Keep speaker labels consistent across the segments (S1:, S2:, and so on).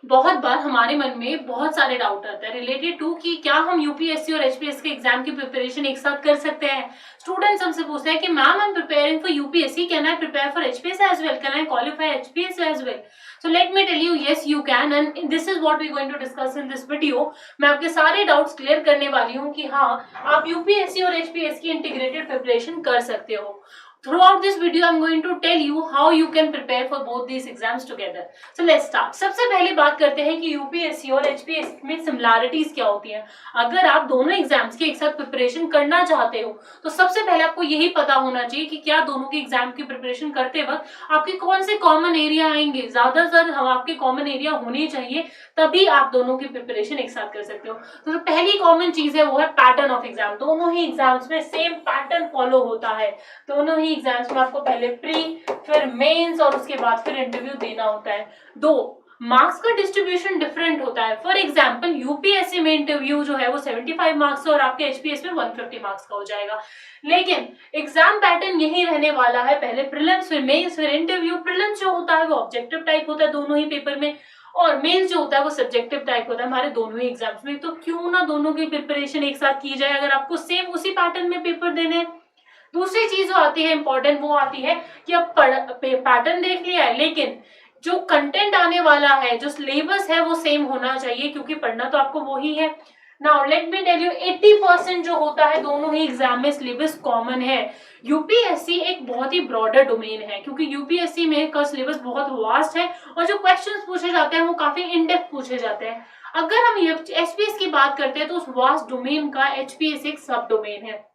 S1: बहुत बार हमारे मन में बहुत सारे डाउट आते हैं रिलेटेड टू कि क्या हम यूपीएससी और एचपीएस के एग्जाम की प्रिपरेशन एक साथ कर सकते हैं। स्टूडेंट्स हमसे पूछते हैं कि ma'am I am preparing for UPSC, can I prepare for HPS as well, can I qualify HPS as well. So let me tell you, yes you can, and this is what we going to discuss in this video. मैं आपके सारे doubts clear करने वाली हूँ कि हाँ, आप UPSC और एचपीएस की इंटीग्रेटेड प्रिपरेशन कर सकते हो। Throughout this video, I'm going to tell you how you can prepare for both these exams together. So let's start. सबसे पहले बात करते हैं कि यूपीएससी और एचपीएस में सिमिलैरिटीज क्या होती हैं। अगर आप दोनों एग्जाम्स की एक साथ प्रिपरेशन करना चाहते हो तो सबसे पहले आपको यही पता होना चाहिए कि क्या दोनों के एग्जाम की प्रिपरेशन करते वक्त आपके कौन से कॉमन एरिया आएंगे। ज्यादातर हम आपके कॉमन एरिया होने चाहिए, तभी आप दोनों की प्रिपरेशन एक साथ कर सकते हो। तो जो पहली कॉमन चीज है वो है पैटर्न ऑफ एग्जाम। दोनों ही एग्जाम्स में सेम पैटर्न फॉलो होता है। दोनों ही एग्जाम्स में आपको पहले प्री, फिर मेंस और उसके बाद फिर इंटरव्यू देना होता है। दो, मार्क्स का डिस्ट्रीब्यूशन डिफरेंट होता है। फॉर एग्जांपल यूपीएससी में इंटरव्यू जो है वो 75 मार्क्स और आपके एचपीएस में 150 मार्क्स का हो जाएगा। लेकिन एग्जाम पैटर्न यही रहने वाला है, पहले प्रीलिम्स फिर मेंस फिर इंटरव्यू। प्रीलिम्स जो होता है वो ऑब्जेक्टिव टाइप होता है दोनों ही पेपर में, और मेंस जो होता है वो सब्जेक्टिव टाइप होता है हमारे दोनों ही एग्जाम्स में। तो क्यों ना दोनों की प्रिपरेशन एक साथ की जाए अगर आपको सेम उसी पैटर्न में पेपर देने हैं। दूसरी चीज जो आती है इंपॉर्टेंट, वो आती है कि अब पैटर्न देख लिया है, लेकिन जो कंटेंट आने वाला है, जो सिलेबस है वो सेम होना चाहिए, क्योंकि पढ़ना तो आपको वही है। Now let me tell you, 80% जो होता है दोनों ही एग्जाम में सिलेबस कॉमन है। यूपीएससी एक बहुत ही ब्रॉडर डोमेन है, क्योंकि यूपीएससी में का सिलेबस बहुत वास्ट है और जो क्वेश्चंस पूछे जाते हैं वो काफी इन डेप्थ पूछे जाते हैं। अगर हम एचपीएस की बात करते हैं तो उस वास्ट डोमेन का एचपीएस एक सब डोमेन है।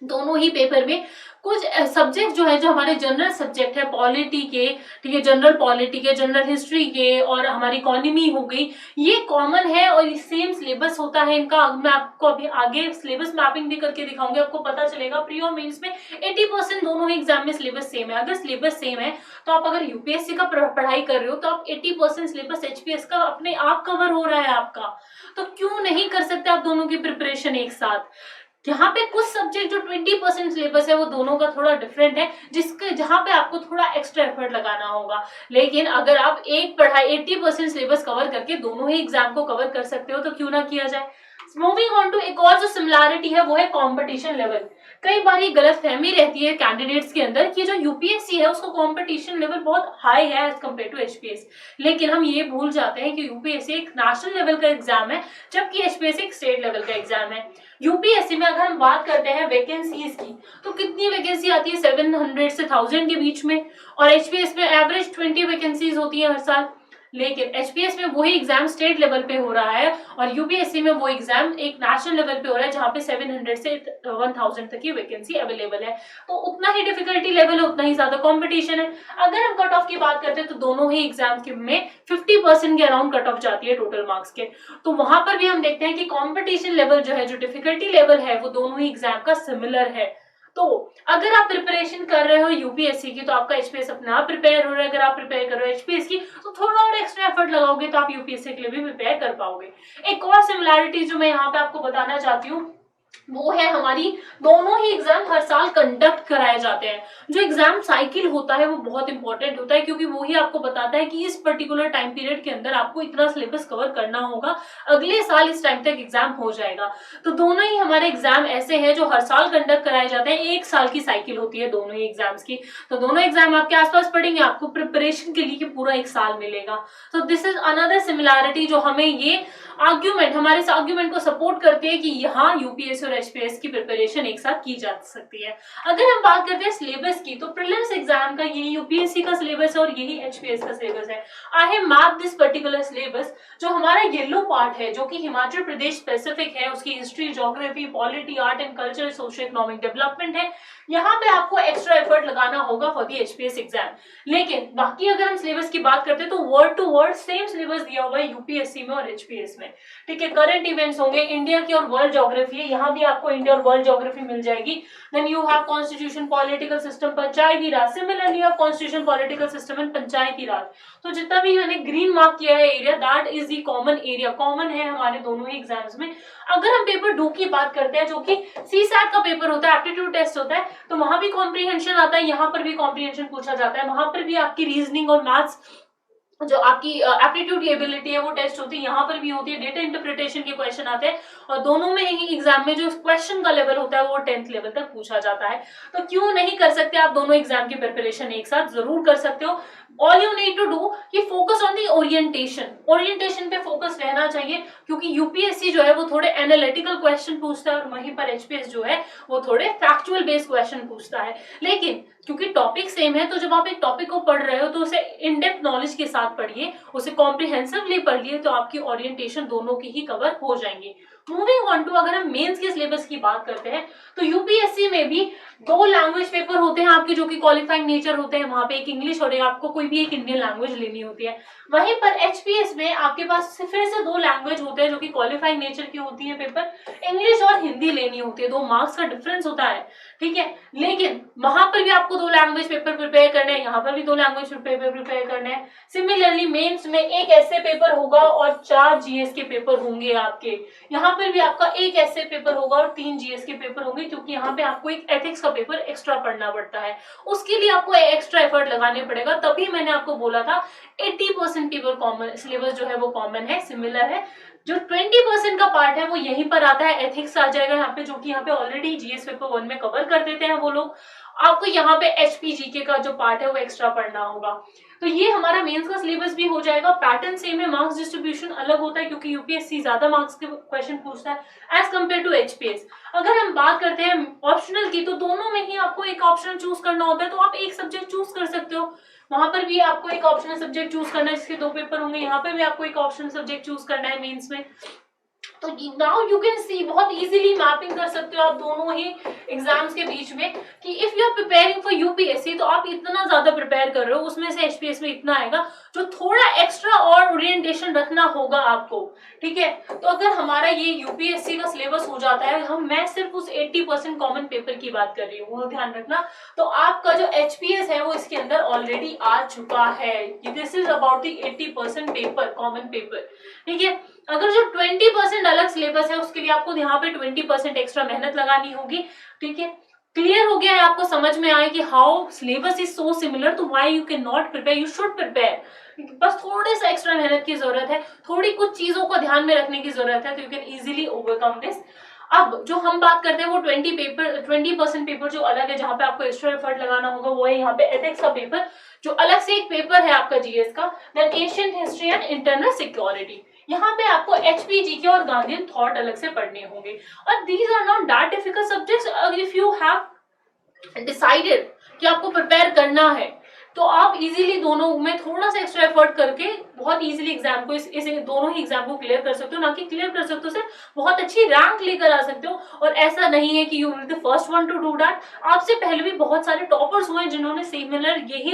S1: दोनों ही पेपर में कुछ सब्जेक्ट जो है, जो हमारे जनरल सब्जेक्ट है पॉलिटी के, ठीक है, जनरल पॉलिटी के, जनरल हिस्ट्री के और हमारी इकोनॉमी हो गई, ये कॉमन है और सेम सिलेबस होता है इनका। मैं आपको अभी आगे सिलेबस मैपिंग भी करके दिखाऊंगी, आपको पता चलेगा। प्री और मेंस में 80% दोनों ही एग्जाम में सिलेबस सेम है। अगर सिलेबस सेम है तो आप अगर यूपीएससी का पढ़ाई कर रहे हो तो आप 80% सिलेबस एचपीएस का अपने आप कवर हो रहा है आपका, तो क्यों नहीं कर सकते आप दोनों की प्रिपरेशन एक साथ। यहाँ पे कुछ सब्जेक्ट जो 20% सिलेबस है वो दोनों का थोड़ा डिफरेंट है, जिसके जहाँ पे आपको थोड़ा एक्स्ट्रा एफर्ट लगाना होगा। लेकिन अगर आप एक पढ़ाई 80% सिलेबस कवर करके दोनों ही एग्जाम को कवर कर सकते हो तो क्यों ना किया जाए। मूविंग ऑन टू एक और जो सिमिलैरिटी है वो है कंपटीशन लेवल। कई बार ये गलत फहमी रहती है कैंडिडेट्स के अंदर कि जो यूपीएससी है उसका कंपटीशन लेवल बहुत हाई है एज कम्पेयर टू एचपीएस। लेकिन हम ये भूल जाते हैं कि यूपीएससी एक नेशनल लेवल का एग्जाम है, जबकि एचपीएस एक स्टेट लेवल का एग्जाम है। यूपीएससी में अगर हम बात करते हैं वैकेंसीज की, तो कितनी वैकेंसी आती है 700 से 1000 के बीच में, और एचपीएस में एवरेज 20 वैकेंसीज होती है हर साल। लेकिन एचपीएस में वही एग्जाम स्टेट लेवल पे हो रहा है और यूपीएससी में वो एग्जाम एक नेशनल लेवल पे हो रहा है, जहाँ पे 700 से 1000 तक की वैकेंसी अवेलेबल है। तो उतना ही डिफिकल्टी लेवल है, उतना ही ज्यादा कंपटीशन है। अगर हम कट ऑफ की बात करते हैं तो दोनों ही एग्जाम में 50% के अराउंड कट ऑफ जाती है टोटल मार्क्स के। तो वहां पर भी हम देखते हैं कि कॉम्पिटिशन लेवल जो है, जो डिफिकल्टी लेवल है, वो दोनों ही एग्जाम का सिमिलर है। तो अगर आप प्रिपरेशन कर रहे हो यूपीएससी की तो आपका एचपीएस अपने आप प्रिपेयर हो रहा है। अगर आप प्रिपेयर कर रहे हो एचपीएस की तो थोड़ा और एक्स्ट्रा एफर्ट लगाओगे तो आप यूपीएससी के लिए भी प्रिपेयर कर पाओगे। एक और सिमिलैरिटी जो मैं यहाँ पे आपको बताना चाहती हूँ वो है हमारी दोनों ही एग्जाम हर साल कंडक्ट कराए जाते हैं। जो एग्जाम साइकिल होता है वो बहुत इंपॉर्टेंट होता है, क्योंकि वो ही आपको बताता है कि इस पर्टिकुलर टाइम पीरियड के अंदर आपको इतना सिलेबस कवर करना होगा, अगले साल इस टाइम तक एग्जाम हो जाएगा। तो दोनों ही हमारे एग्जाम ऐसे हैं जो हर साल कंडक्ट कराए जाते हैं। एक साल की साइकिल होती है दोनों ही एग्जाम्स की। तो दोनों एग्जाम आपके आसपास पढ़ेंगे, आपको प्रिपरेशन के लिए पूरा एक साल मिलेगा। तो दिस इज अनदर सिमिलैरिटी जो हमें ये आर्ग्यूमेंट, हमारे इस आर्ग्यूमेंट को सपोर्ट करते हैं कि यहाँ यूपीएससी और एचपीएस की प्रिपरेशन एक साथ की जा सकती है। अगर हम बात करते हैं सिलेबस की, तो प्रीलिम्स एग्जाम का यही यूपीएससी का सिलेबस है और यही एचपीएस का सिलेबस है। I have mapped this particular syllabus. जो हमारा येलो पार्ट है, जो कि हिमाचल प्रदेश स्पेसिफिक है, उसकी history, geography, polity, art and culture, social economic development है, यहाँ पे आपको एक्स्ट्रा एफर्ट लगाना होगा फॉर द एचपीएस एग्जाम। लेकिन बाकी अगर हम सिलेबस की बात करते हैं तो word to word same syllabus दिया हुआ है यूपीएससी में और एचपीएस में। ठीक है, करंट इवेंट्स होंगे, इंडिया की और वर्ल्ड ज्योग्राफी है, यहाँ भी आपको इंडिया और वर्ल्ड ज्योग्राफी मिल जाएगी। Then you have constitution, political system, Panchayati Raj. Similarly आप constitution, political system and Panchayati Raj. तो जितना भी मैंने ग्रीन मार्क किया है area, that is the common area, common है हमारे दोनों ही एग्जाम्स में। अगर हम पेपर 2 की बात करते हैं, जो कि सीसैट का पेपर होता है, एप्टीट्यूड टेस्ट होता है, तो वहां भी कॉम्प्रीहेंशन आता है, यहाँ पर भी कॉम्प्रीहेंशन पूछा जाता है, वहां पर भी आपकी रीजनिंग और मैथ्स जो आपकी एप्टीट्यूड की एबिलिटी है वो टेस्ट होती है, यहाँ पर भी होती है, डेटा इंटरप्रिटेशन के क्वेश्चन आते हैं, और दोनों में ही एग्जाम में जो क्वेश्चन का लेवल होता है वो 10th लेवल तक पूछा जाता है। तो क्यों नहीं कर सकते आप दोनों एग्जाम की प्रिपरेशन एक साथ, जरूर कर सकते हो। All you need to do कि focus on the orientation, orientation पे फोकस रहना चाहिए, क्योंकि यूपीएससी जो है वो थोड़े एनालिटिकल क्वेश्चन पूछता है और वहीं पर एचपीएस जो है वो थोड़े फैक्चुअल बेस्ड क्वेश्चन पूछता है। लेकिन क्योंकि टॉपिक सेम है, तो जब आप एक टॉपिक को पढ़ रहे हो तो उसे इन डेप्थ नॉलेज के साथ पढ़िए, उसे कॉम्प्रिहेंसिवली पढ़िए, तो आपकी ओरिएंटेशन दोनों की ही कवर हो जाएंगे। मूविंग ऑन टू, अगर हम मेंस के सिलेबस की बात करते हैं तो यूपीएससी में भी 2 लैंग्वेज पेपर होते हैं आपके, जो कि क्वालिफाइंग नेचर होते हैं, वहां पे एक इंग्लिश और एक आपको कोई भी एक इंडियन लैंग्वेज लेनी होती है। वहीं पर एचपीएस में आपके पास फिर से 2 लैंग्वेज होते हैं जो कि क्वालिफाइंग नेचर की होती है पेपर, इंग्लिश और हिंदी लेनी होती है, 2 मार्क्स का डिफरेंस होता है, ठीक है। लेकिन वहां पर भी आपको 2 लैंग्वेज पेपर प्रिपेयर करने हैं, यहाँ पर भी 2 लैंग्वेज पेपर प्रिपेयर करने हैं। सिमिलरली मेंस में एक ऐसे पेपर होगा और 4 जीएस के पेपर होंगे आपके, यहाँ पर भी आपका एक ऐसे पेपर होगा और 3 जीएस के पेपर होंगे, क्योंकि यहाँ पे आपको एक एथिक्स का पेपर एक्स्ट्रा पढ़ना पड़ता है, उसके लिए आपको एक्स्ट्रा एफर्ट लगाने पड़ेगा। तभी मैंने आपको बोला था 80% पेपर कॉमन, सिलेबस जो है वो कॉमन है, सिमिलर है। जो 20% का पार्ट है वो यहीं पर आता है, एथिक्स आ जाएगा यहाँ पे, जो कि यहाँ पे ऑलरेडी जीएस पेपर 1 में कवर कर देते हैं वो लोग। आपको यहाँ पे एचपीजीके का जो पार्ट है वो एक्स्ट्रा पढ़ना होगा। तो ये हमारा मेंस का सिलेबस भी हो जाएगा। पैटर्न सेम है, मार्क्स डिस्ट्रीब्यूशन अलग होता है, क्योंकि यूपीएससी ज्यादा मार्क्स के क्वेश्चन पूछता है एज कम्पेयर टू एचपीएस। अगर हम बात करते हैं ऑप्शनल की, तो दोनों में ही आपको एक ऑप्शन चूज करना होता है, तो आप एक सब्जेक्ट चूज कर सकते हो। वहां पर भी आपको एक ऑप्शनल सब्जेक्ट चूज करना है, इसके 2 पेपर होंगे, यहाँ पे भी आपको एक ऑप्शनल सब्जेक्ट चूज करना है मेंस में। तो नाउ यू कैन सी, बहुत इजीली मैपिंग कर सकते हो आप दोनों ही एग्जाम्स के बीच में, कि if you are preparing for UPSC तो आप इतना ज्यादा प्रिपेयर कर रहे हो, उसमें से एचपीएस में इतना आएगा जो थोड़ा एक्स्ट्रा और ओरिएंटेशन रखना होगा आपको, ठीक है। तो अगर हमारा ये यूपीएससी का सिलेबस हो जाता है, मैं सिर्फ उस 80% कॉमन पेपर की बात कर रही हूँ, वो ध्यान रखना, तो आपका जो एचपीएस है वो इसके अंदर ऑलरेडी आ चुका है। This is about the 80% paper, common paper, ठीक है। अगर जो 20% अलग सिलेबस है उसके लिए आपको यहाँ पे 20% एक्स्ट्रा मेहनत लगानी होगी, ठीक है। क्लियर हो गया है, आपको समझ में आया कि how syllabus is so similar, तो why you can not prepare, you should prepare. बस थोड़े सा एक्स्ट्रा मेहनत की जरूरत है, थोड़ी कुछ चीजों को ध्यान में रखने की जरूरत है, तो you can easily overcome this. अब जो हम बात करते हैं वो 20% पेपर जो अलग है, जहां पे आपको एक्स्ट्रा एफर्ट लगाना होगा, वो है यहाँ पे एथिक्स का पेपर, जो अलग से एक पेपर है आपका जीएस का। Then Asian history and internal security, यहाँ पे आपको एचपीजीके और गांधीयन थॉट अलग से पढ़ने होंगे, और these are not that difficult subjects. If you have decided कि आपको प्रिपेयर करना है, तो आप इजीली दोनों में थोड़ा सा एक्स्ट्रा एफर्ट करके बहुत इजीली एग्जाम को इस दोनों ही एग्जाम को क्लियर कर सकते हो, ना कि क्लियर कर सकते हो सिर्फ बहुत अच्छी रैंक लेकर आ सकते हो। और ऐसा नहीं है कि you will the first one two do that, आपसे पहले भी बहुत सारे टॉपर्स हुए जिन्होंने सिमिलर यही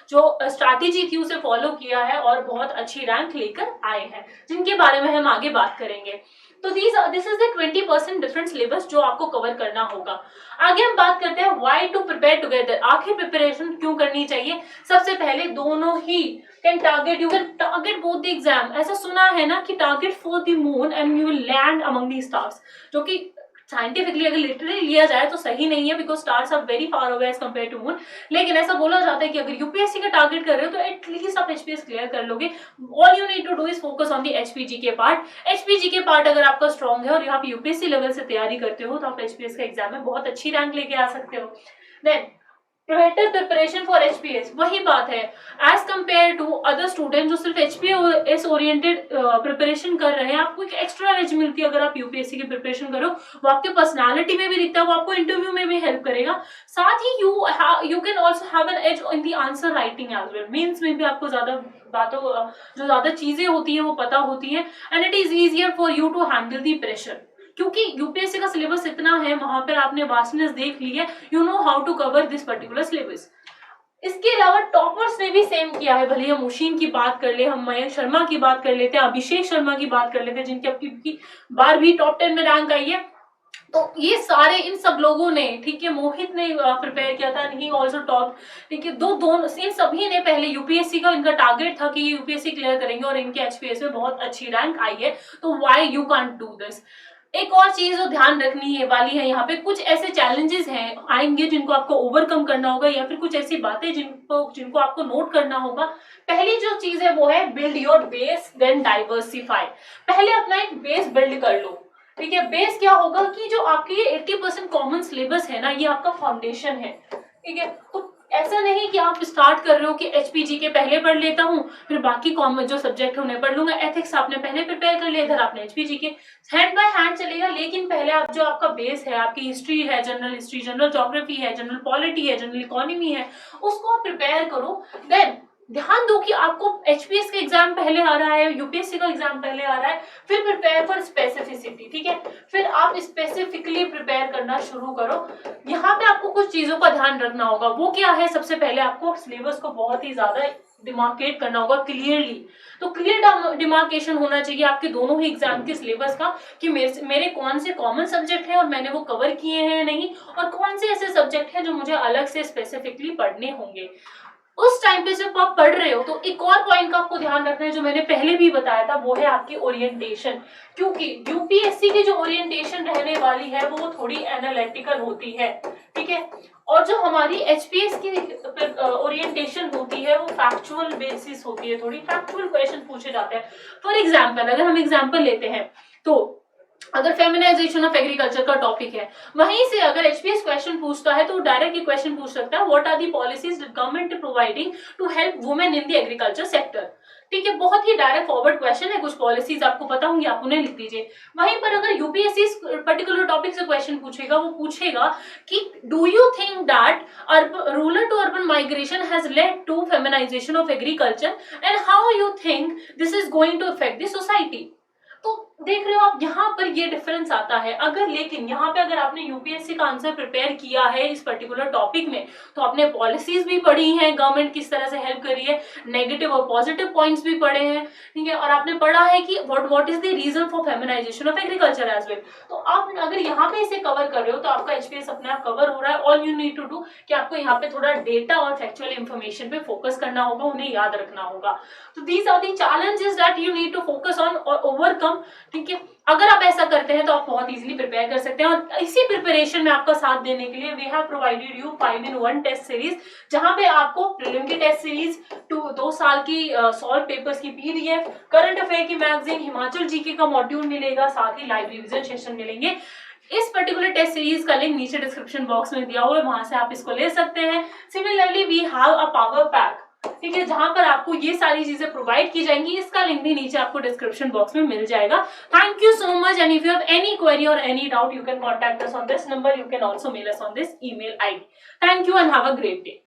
S1: जो स्ट्रैटेजी थी उसे फॉलो किया है और बहुत अच्छी रैंक लेकर आए हैं, जिनके बारे में हम आगे बात करेंगे। तो this is the 20% different syllabus जो आपको कवर करना होगा। आगे हम बात करते हैं व्हाई टू प्रिपेयर टुगेदर, आखिर प्रिपरेशन क्यों करनी चाहिए। सबसे पहले दोनों he can target, you can target both the exam. ऐसा सुना है ना कि target for the moon and you will land among the stars, जो कि साइंटिफिकली अगर लिटरली लिया जाए तो सही नहीं है, because stars are very far away as compare to moon. लेकिन ऐसा बोला जाता है कि अगर यूपीएससी का टारगेट कर रहे हो तो एटलीस्ट आप एचपीएस क्लियर कर लोगे। All you need to do is focus on the HPG के पार्ट। एचपीजी के पार्ट अगर आपका स्ट्रॉन्ग है और आप यूपीएससी लेवल से तैयारी करते हो, तो आप एचपीएस का एग्जाम में बहुत अच्छी रैंक लेके आ सकते हो। Then better preparation for HPS, वही बात है as compare to other student जो सिर्फ एचपीएस ओरिएंटेड प्रिपरेशन कर रहे हैं, आपको एक एक्स्ट्रा एज मिलती है अगर आप यूपीएससी की प्रिपरेशन करो। वो आपके पर्सनालिटी में भी दिखता है, वो आपको इंटरव्यू में भी हेल्प करेगा। साथ ही you can also have an edge in the answer writing as well. Means में भी आपको ज्यादा बातों, जो ज्यादा चीजें होती है वो पता होती है, and it is easier for you to handle the pressure, क्योंकि यूपीएससी का सिलेबस इतना है, वहां पर आपने वास्टनेस देख ली है, you know how to cover this particular syllabus. इसके अलावा टॉपर्स ने भी सेम किया है, भले हम मुशीन की बात कर ले, हम मयंक शर्मा की बात कर लेते हैं, अभिषेक शर्मा की बात कर लेते हैं, जिनकी अब बार भी टॉप 10 में रैंक आई है। तो ये सारे इन सब लोगों ने, ठीक है, मोहित ने प्रिपेयर किया था, ही ऑल्सो टॉप, ठीक है, दोनों इन सभी ने पहले यूपीएससी का इनका टारगेट था कि यूपीएससी क्लियर करेंगे और इनके एचपीएस में बहुत अच्छी रैंक आई है। तो why you can't do this. एक और चीज जो ध्यान रखनी है वाली है, यहाँ पे कुछ ऐसे चैलेंजेस हैं आएंगे जिनको आपको ओवरकम करना होगा, या फिर कुछ ऐसी बातें जिनको आपको नोट करना होगा। पहली जो चीज है वो है build your base then diversify. पहले अपना एक बेस बिल्ड कर लो, ठीक है। बेस क्या होगा कि जो आपकी 80% कॉमन सिलेबस है ना, ये आपका फाउंडेशन है, ठीक है। तो ऐसा नहीं कि आप स्टार्ट कर रहे हो कि एचपीजी के पहले पढ़ लेता हूँ, फिर बाकी कॉमन जो सब्जेक्ट है उन्हें पढ़ लूंगा। एथिक्स आपने पहले प्रिपेयर कर लिया, इधर आपने एचपीजी के हैंड बाय हैंड चलेगा, लेकिन पहले आप जो आपका बेस है, आपकी हिस्ट्री है, जनरल हिस्ट्री, जनरल ज्योग्राफी है, जनरल पॉलिटी है, जनरल इकोनॉमी है, उसको आप प्रिपेयर करो। देन ध्यान दो कि आपको एचपीएस का एग्जाम पहले आ रहा है, यूपीएससी का एग्जाम पहले आ रहा है, फिर प्रिपेयर फॉर स्पेसिफिसिटी, ठीक है। फिर आप स्पेसिफिकली प्रिपेयर करना शुरू करो। यहाँ पे आपको कुछ चीजों का ध्यान रखना होगा, वो क्या है, सबसे पहले आपको सिलेबस को बहुत ही ज्यादा डिमार्केट करना होगा क्लियरली। तो क्लियर डिमार्केशन होना चाहिए आपके दोनों ही एग्जाम के सिलेबस का, कि मेरे कौन से कॉमन सब्जेक्ट हैं और मैंने वो कवर किए हैं नहीं, और कौन से ऐसे सब्जेक्ट हैं जो मुझे अलग से स्पेसिफिकली पढ़ने होंगे। उस टाइम पे जब आप पढ़ रहे हो तो एक और पॉइंट का आपको ध्यान रखना है, जो मैंने पहले भी बताया था, वो है आपकी ओरिएंटेशन। क्योंकि यूपीएससी की जो ओरिएंटेशन रहने वाली है वो थोड़ी एनालिटिकल होती है, ठीक है। और जो हमारी एचपीएस की ओरिएंटेशन होती है वो फैक्चुअल बेसिस होती है, थोड़ी फैक्चुअल क्वेश्चन पूछे जाते हैं। फॉर एग्जाम्पल, अगर हम एग्जाम्पल लेते हैं तो अगर फेमिनाइजेशन ऑफ एग्रीकल्चर का टॉपिक है, वहीं से अगर एचपीएस क्वेश्चन पूछता है तो डायरेक्ट क्वेश्चन पूछ सकता है, what are the policies government providing to help women in the agriculture sector, ठीक है। बहुत ही डायरेक्ट फॉरवर्ड क्वेश्चन है, कुछ पॉलिसीज आपको पता होंगी, आप उन्हें लिख दीजिए। वहीं पर अगर यूपीएससी पर्टिकुलर टॉपिक से क्वेश्चन पूछेगा, वो पूछेगा कि do you think that rural to urban migration has led to feminization of agriculture and how you think this is going to affect the society. तो देख रहे हो आप, यहाँ पर ये डिफरेंस आता है। अगर लेकिन यहाँ पे अगर आपने यूपीएससी का आंसर प्रिपेयर किया है इस पर्टिकुलर टॉपिक में, तो आपने पॉलिसीज भी पढ़ी हैं, गवर्नमेंट किस तरह से हेल्प करी है, नेगेटिव और पॉजिटिव पॉइंट्स भी पढ़े हैं, ठीक है। और आपने पढ़ा है कि what is the reason for feminization of agriculture as well. तो आप अगर यहाँ पे इसे कवर कर रहे हो तो आपका एचपीएस अपने आप कवर हो रहा है। All you need to do कि आपको यहाँ पे थोड़ा डेटा और फैक्चुअल इंफॉर्मेशन पे फोकस करना होगा, उन्हें याद रखना होगा। तो these are the challenges that you need to focus on और ओवरकम, ठीक है। अगर आप ऐसा करते हैं तो आप बहुत इजीली प्रिपेयर कर सकते हैं। और इसी प्रिपरेशन में आपका साथ देने के लिए we have provided you 5-in-1 test series, जहां पे आपको प्रीलिम की टेस्ट सीरीज, 2 साल की सॉल्व पेपर्स की पीडीएफ, करंट अफेयर की मैगजीन, हिमाचल जीके का मॉड्यूल मिलेगा, साथ ही लाइव रिविजन सेशन मिलेंगे। इस पर्टिकुलर टेस्ट सीरीज का लिंक नीचे डिस्क्रिप्शन बॉक्स में दिया हुआ है, वहां से आप इसको ले सकते हैं। Similarly we have a power pack, ठीक है, जहां पर आपको ये सारी चीजें प्रोवाइड की जाएंगी। इसका लिंक भी नीचे आपको डिस्क्रिप्शन बॉक्स में मिल जाएगा। Thank you so much, and if you have any query और any doubt you can contact us on this number, you can also mail us on this email ID. Thank you and have a great day.